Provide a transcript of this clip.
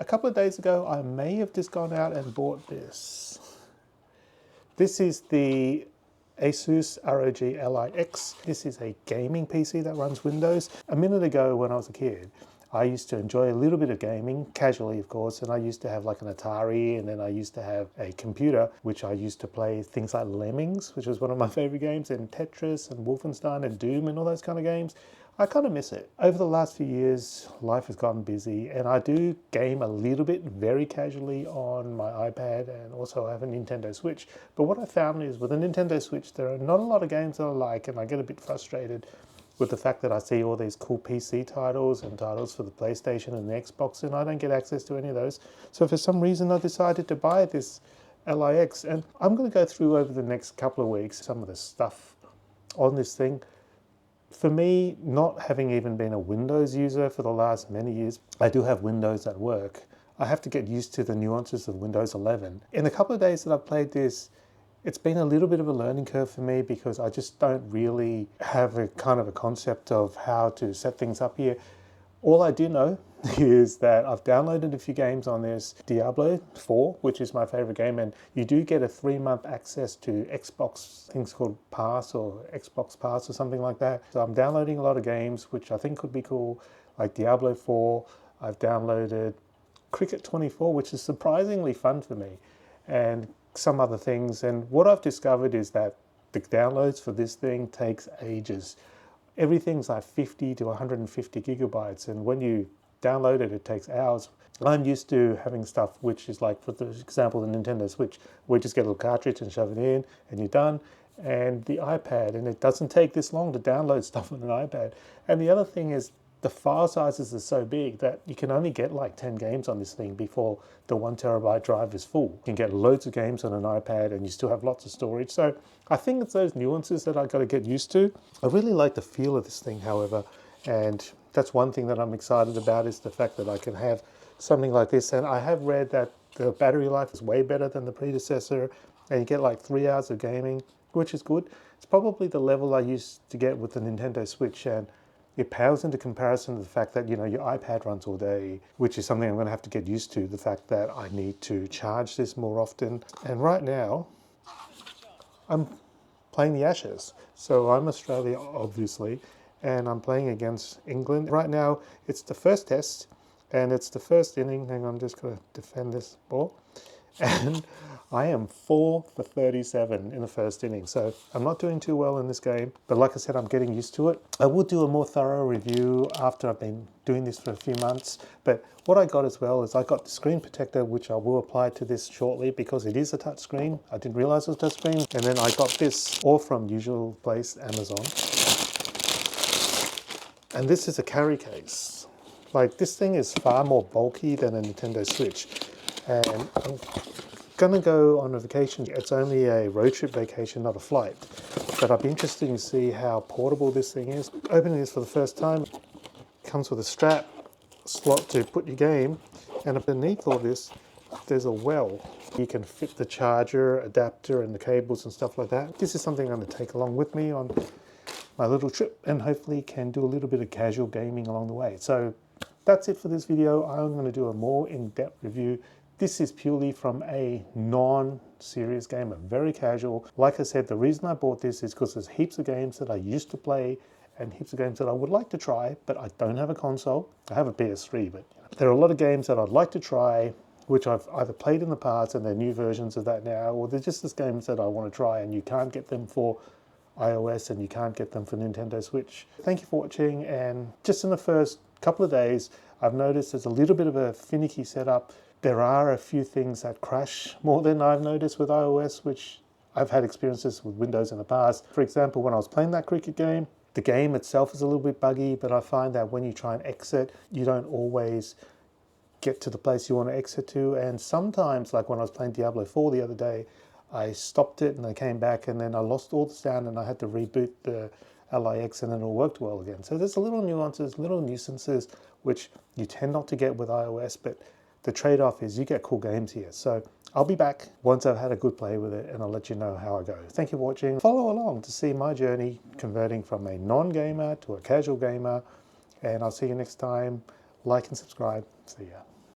A couple of days ago, I may have just gone out and bought this. This is the Asus ROG Ally X. This is a gaming PC that runs Windows. A minute ago when I was a kid, I used to enjoy a little bit of gaming, casually of course, and I used to have like an Atari, and then I used to have a computer which I used to play things like Lemmings, which was one of my favorite games, and Tetris and Wolfenstein and Doom and all those kind of games. I kind of miss it. Over the last few years, life has gotten busy, and I do game a little bit very casually on my iPad, and also I have a Nintendo Switch. But what I found is with a Nintendo Switch, there are not a lot of games that I like, and I get a bit frustrated with the fact that I see all these cool PC titles and titles for the PlayStation and the Xbox, and I don't get access to any of those. So for some reason, I decided to buy this Ally X, and I'm going to go through over the next couple of weeks some of the stuff on this thing. For me, not having even been a Windows user for the last many years, I do have Windows at work. I have to get used to the nuances of Windows 11. In a couple of days that I've played this, it's been a little bit of a learning curve for me because I just don't really have a kind of a concept of how to set things up here. All I do know is that I've downloaded a few games on this. Diablo 4, which is my favorite game, and you do get a 3-month access to Xbox, things called Pass or Xbox Pass or something like that. So I'm downloading a lot of games, which I think could be cool, like Diablo 4. I've downloaded Cricket 24, which is surprisingly fun for me, and some other things. And what I've discovered is that the downloads for this thing takes ages. Everything's like 50 to 150 gigabytes, and when you download it, it takes hours. I'm used to having stuff which is like, for example, the Nintendo Switch, where you just get a little cartridge and shove it in and you're done. And the iPad, and it doesn't take this long to download stuff on an iPad. And the other thing is the file sizes are so big that you can only get like 10 games on this thing before the 1 terabyte drive is full. You can get loads of games on an iPad and you still have lots of storage. So I think it's those nuances that I've got to get used to. I really like the feel of this thing, however, and that's one thing that I'm excited about, is the fact that I can have something like this. And I have read that the battery life is way better than the predecessor, and you get like 3 hours of gaming, which is good. It's probably the level I used to get with the Nintendo Switch, and it pales into comparison to the fact that, you know, your iPad runs all day, which is something I'm going to have to get used to, the fact that I need to charge this more often. And right now, I'm playing the Ashes. So I'm Australia, obviously, and I'm playing against England. Right now, it's the first test, and it's the first inning. Hang on, I'm just going to defend this ball. And I am 4 for 37 in the first inning. So I'm not doing too well in this game, but like I said, I'm getting used to it. I will do a more thorough review after I've been doing this for a few months. But what I got as well is I got the screen protector, which I will apply to this shortly because it is a touch screen. I didn't realize it was a touch screen. And then I got this all from usual place, Amazon. And this is a carry case. Like, this thing is far more bulky than a Nintendo Switch. And I'm gonna go on a vacation. It's only a road trip vacation, not a flight. But I'd be interested to see how portable this thing is. Opening this for the first time, it comes with a strap, slot to put your game, and beneath all this, there's a well. You can fit the charger, adapter, and the cables and stuff like that. This is something I'm gonna take along with me on my little trip, and hopefully can do a little bit of casual gaming along the way. So that's it for this video. I'm going to do a more in-depth review. This is purely from a non-serious gamer, very casual. Like I said, the reason I bought this is because there's heaps of games that I used to play and heaps of games that I would like to try, but I don't have a console. I have a PS3, but there are a lot of games that I'd like to try, which I've either played in the past and they're new versions of that now, or they're just games that I want to try and you can't get them for iOS and you can't get them for Nintendo Switch. Thank you for watching, and just in the first couple of days I've noticed there's a little bit of a finicky setup. There are a few things that crash more than I've noticed with iOS, which I've had experiences with Windows in the past. For example, when I was playing that cricket game, the game itself is a little bit buggy, but I find that when you try and exit, you don't always get to the place you want to exit to. And sometimes, like when I was playing Diablo 4 the other day, I stopped it and I came back and then I lost all the sound and I had to reboot the Ally X and then it all worked well again. So there's little nuances, little nuisances, which you tend not to get with iOS, but the trade-off is you get cool games here. So I'll be back once I've had a good play with it and I'll let you know how I go. Thank you for watching. Follow along to see my journey converting from a non-gamer to a casual gamer, and I'll see you next time. Like and subscribe. See ya.